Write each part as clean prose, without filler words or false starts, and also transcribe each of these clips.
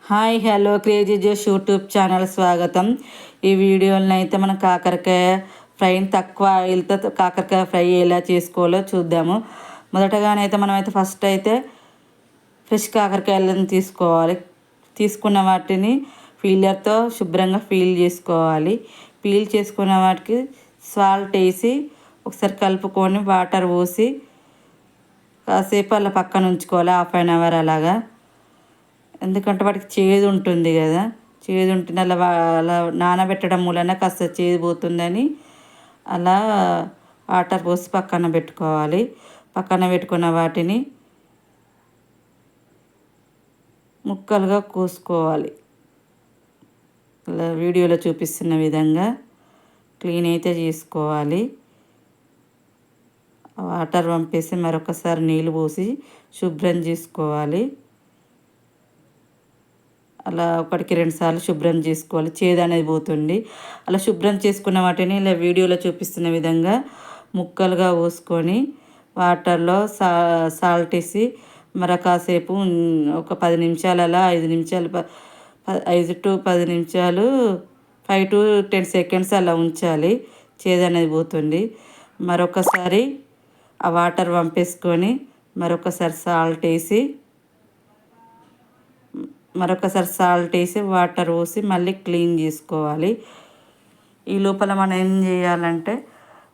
Hi hello crazy జోష్ YouTube channel స్వాగతం. ఈ వీడియోలో అయితే మనం కాకరకాయ ఫ్రైని తక్కువ ఆయిల్తో కాకరకాయ ఫ్రై ఎలా చేసుకోవాలో చూద్దాము. మొదటగానైతే మనమైతే ఫస్ట్ అయితే ఫ్రెష్ కాకరకాయలను తీసుకోవాలి. తీసుకున్న వాటిని పీలర్తో శుభ్రంగా చేసుకోవాలి. పీల్ చేసుకున్న వాటికి సాల్ట్ వేసి ఒకసారి కలుపుకొని వాటర్ పోసి కాసేపు అలా పక్కన ఉంచుకోవాలి, హాఫ్ అన్ అవర్ అలాగా. ఎందుకంటే వాటికి చేదు ఉంటుంది కదా, చేదు ఉంటుంది. అలా నానబెట్టడం మూలన కాస్త చేదు పోతుందని అలా వాటర్ పోసి పక్కన పెట్టుకోవాలి. పక్కన పెట్టుకున్న వాటిని ముక్కలుగా కోసుకోవాలి. ఇలా వీడియోలో చూపిస్తున్న విధంగా క్లీన్ అయితే చేసుకోవాలి. వాటర్ పంపేసి మరొకసారి నీళ్ళు పోసి శుభ్రం చేసుకోవాలి. అలా ఒకటికి 2 సార్లు శుభ్రం చేసుకోవాలి, చేదు అనేది పోతుంది. అలా శుభ్రం చేసుకున్న వాటిని ఇలా వీడియోలో చూపిస్తున్న విధంగా ముక్కలుగా పోసుకొని వాటర్లో సాల్ట్ వేసి కాసేపు ఒక 10 నిమిషాలు అలా 5 నిమిషాలు 5 to 10 నిమిషాలు 5 to 10 సెకండ్స్ అలా ఉంచాలి, చేదు అనేది పోతుంది. మరొకసారి ఆ వాటర్ పంపేసుకొని మరొకసారి సాల్ట్ వేసి వాటర్ పోసి మళ్ళీ క్లీన్ చేసుకోవాలి. ఈ లోపల మనం ఏం చేయాలంటే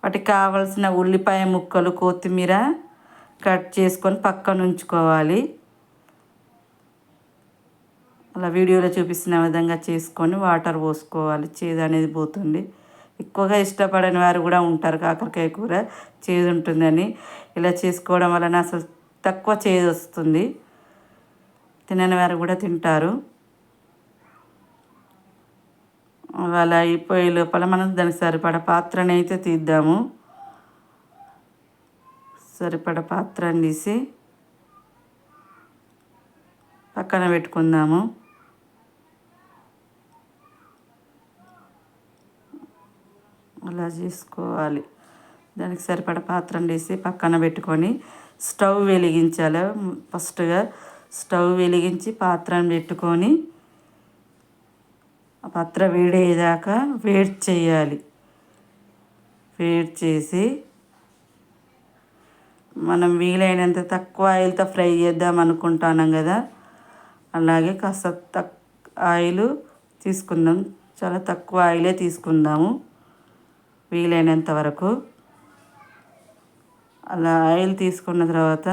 వాటికి కావాల్సిన ఉల్లిపాయ ముక్కలు, కొత్తిమీర కట్ చేసుకొని పక్కన ఉంచుకోవాలి. అలా వీడియోలో చూపిస్తున్న విధంగా చేసుకొని వాటర్ పోసుకోవాలి, చేదు అనేది పోతుంది. ఎక్కువగా ఇష్టపడని వారు కూడా ఉంటారు, కాకరకాయ కూర చేదు ఉంటుందని. ఇలా చేసుకోవడం వలన అసలు తక్కువ చేదు వస్తుంది, తినని వారు కూడా తింటారు. అలా అయిపోయే లోపల మనం దానికి సరిపడ పాత్రని అయితే తీద్దాము. సరిపడ పాత్రని తీసి పక్కన పెట్టుకుందాము. అలా చేసుకోవాలి. దానికి సరిపడ పాత్రను తీసి పక్కన పెట్టుకొని స్టవ్ వెలిగించాలి. ఫస్ట్గా స్టవ్ వెలిగించి పాత్రను పెట్టుకొని ఆ పాత్ర వేడేదాకా వేడి చేయాలి. వేడి చేసి మనం వీలైనంత తక్కువ ఆయిల్తో ఫ్రై చేద్దాం అనుకుంటున్నాం కదా, అలాగే కాస్త ఆయిల్ తీసుకుందాం. చాలా తక్కువ ఆయిలే తీసుకుందాము వీలైనంత వరకు. అలా ఆయిల్ తీసుకున్న తర్వాత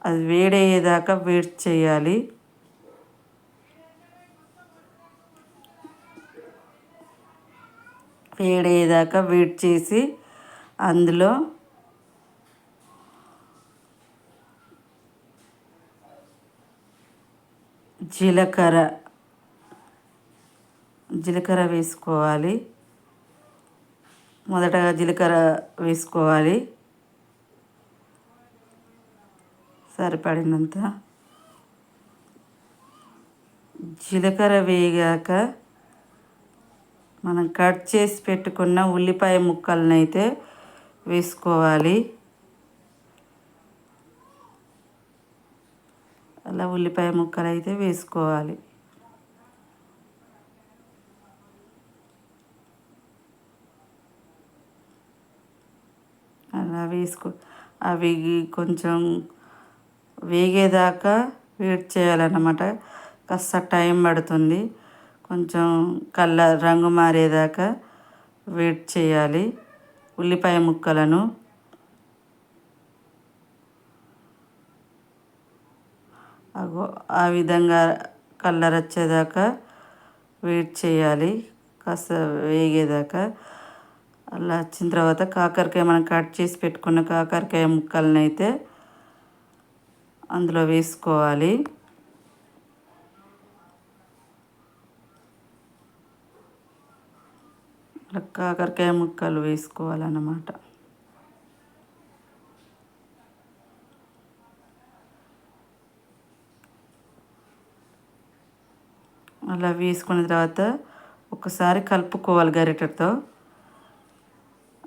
అది వేడయ్యేదాకా వేడి చేయాలి. వేడయ్యేదాకా వేడి చేసి అందులో జీలకర్ర వేసుకోవాలి. మొదటగా జీలకర్ర వేసుకోవాలి సరిపడినంత. జీలకర్ర వేగాక మనం కట్ చేసి పెట్టుకున్న ఉల్లిపాయ ముక్కలను అయితే వేసుకోవాలి. అలా ఉల్లిపాయ ముక్కలు అయితే వేసుకోవాలి. అలా అవి కొంచెం వేగేదాకా వెయిట్ చేయాలన్నమాట. కాస్త టైం పడుతుంది, కొంచెం రంగు మారేదాకా వెయిట్ చేయాలి ఉల్లిపాయ ముక్కలను. ఆ విధంగా కలర్ వచ్చేదాకా వెయిట్ చేయాలి, కాస్త వేగేదాకా. అలా వచ్చిన తర్వాత కాకరకాయ మనం కట్ చేసి పెట్టుకున్న కాకరకాయ ముక్కలను అయితే అందులో వేసుకోవాలి. అలా కాకరకాయ ముక్కలు వేసుకోవాలన్నమాట. అలా వేసుకున్న తర్వాత ఒకసారి కలుపుకోవాలి గరిటెతో.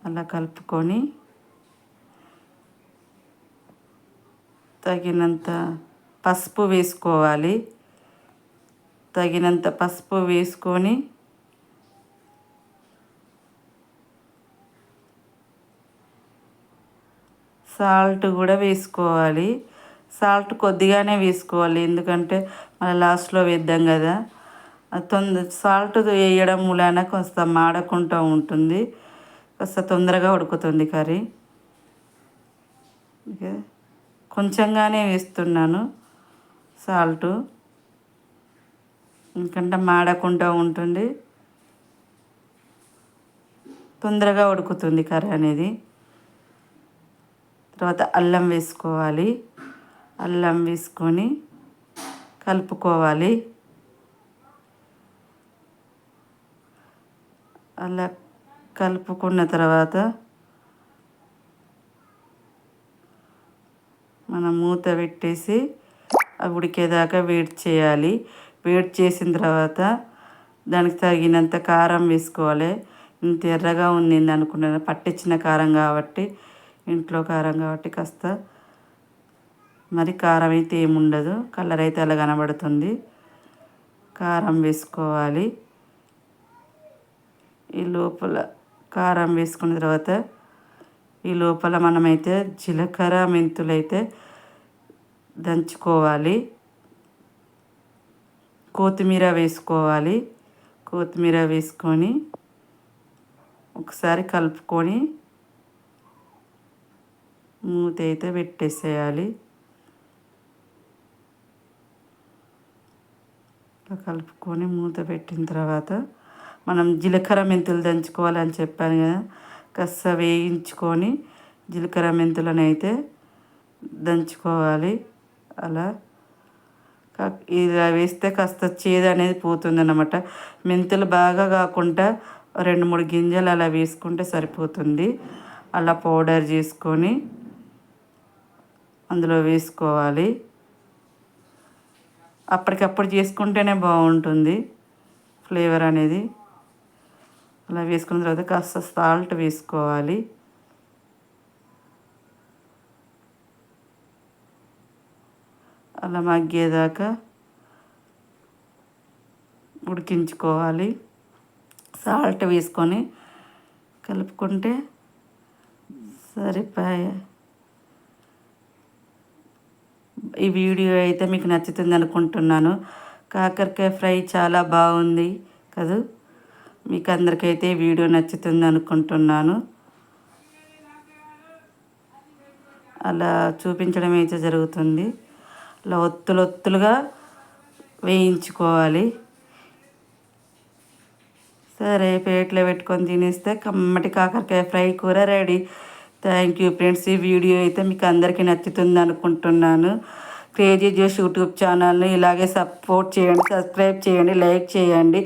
అలా కలుపుకొని తగినంత పసుపు వేసుకోవాలి. తగినంత పసుపు వేసుకొని సాల్ట్ కూడా వేసుకోవాలి. సాల్ట్ కొద్దిగానే వేసుకోవాలి, ఎందుకంటే మళ్ళీ లాస్ట్లో వేద్దాం కదా. సాల్ట్ వేయడం మూలాన కొంత మాడకుండా ఉంటుంది, కాస్త తొందరగా ఉడుకుతుంది కర్రీ. ఓకే, కొంచెంగానే వేస్తున్నాను సాల్టు, ఎందుకంటే మాడకుండా ఉంటుంది, తొందరగా ఉడుకుతుంది కర్రీ అనేది. తర్వాత అల్లం వేసుకోవాలి. అల్లం వేసుకొని కలుపుకోవాలి. అలా కలుపుకున్న తర్వాత మనం మూత పెట్టేసి ఉడికేదాకా వెయిట్ చేయాలి. వెయిట్ చేసిన తర్వాత దానికి తగినంత కారం వేసుకోవాలి. ఇంత ఎర్రగా ఉంది అనుకున్నాను, పట్టించిన కారం కాబట్టి, ఇంట్లో కారం కాబట్టి కాస్త మరి కారం అయితే ఏముండదు, కలర్ అయితే అలా కనబడుతుంది. కారం వేసుకోవాలి. ఈ లోపల కారం వేసుకున్న తర్వాత ఈ లోపల మనమైతే జీలకర్ర మెంతులు అయితే దంచుకోవాలి. కొత్తిమీర వేసుకోవాలి. కొత్తిమీర వేసుకొని ఒకసారి కలుపుకొని మూత అయితే పెట్టేసేయాలి. కలుపుకొని మూత పెట్టిన తర్వాత మనం జీలకర్ర మెంతులు దంచుకోవాలని చెప్పాను కదా, కాస్త వేయించుకొని జీలకర్ర మెంతులను అయితే దంచుకోవాలి. అలా ఇలా వేస్తే కాస్త చేదు అనేది పోతుంది అన్నమాట. మెంతులు బాగా కాకుండా 2-3 గింజలు అలా వేసుకుంటే సరిపోతుంది. అలా పౌడర్ చేసుకొని అందులో వేసుకోవాలి. అప్పటికప్పుడు చేసుకుంటేనే బాగుంటుంది ఫ్లేవర్ అనేది. అలా వేసుకున్న తర్వాత కాస్త సాల్ట్ వేసుకోవాలి. అలా మగ్గేదాకా ఉడికించుకోవాలి. సాల్ట్ వేసుకొని కలుపుకుంటే సరిపోయే. ఈ వీడియో అయితే మీకు నచ్చుతుంది అనుకుంటున్నాను. కాకరకాయ ఫ్రై చాలా బాగుంది కదా. మీకు అందరికైతే ఈ వీడియో నచ్చుతుంది అనుకుంటున్నాను. అలా చూపించడం అయితే జరుగుతుంది. అలా ఒత్తులుగా వేయించుకోవాలి. సరే, ప్లేట్లో పెట్టుకొని తినేస్తే కమ్మటి కాకరకాయ ఫ్రై కూర రెడీ. Thank you friends. ఈ వీడియో అయితే మీకు అందరికీ నచ్చుతుంది అనుకుంటున్నాను. క్రేజీ జోష్ యూట్యూబ్ ఛానల్ని ఇలాగే సపోర్ట్ చేయండి, సబ్స్క్రైబ్ చేయండి, లైక్ చేయండి.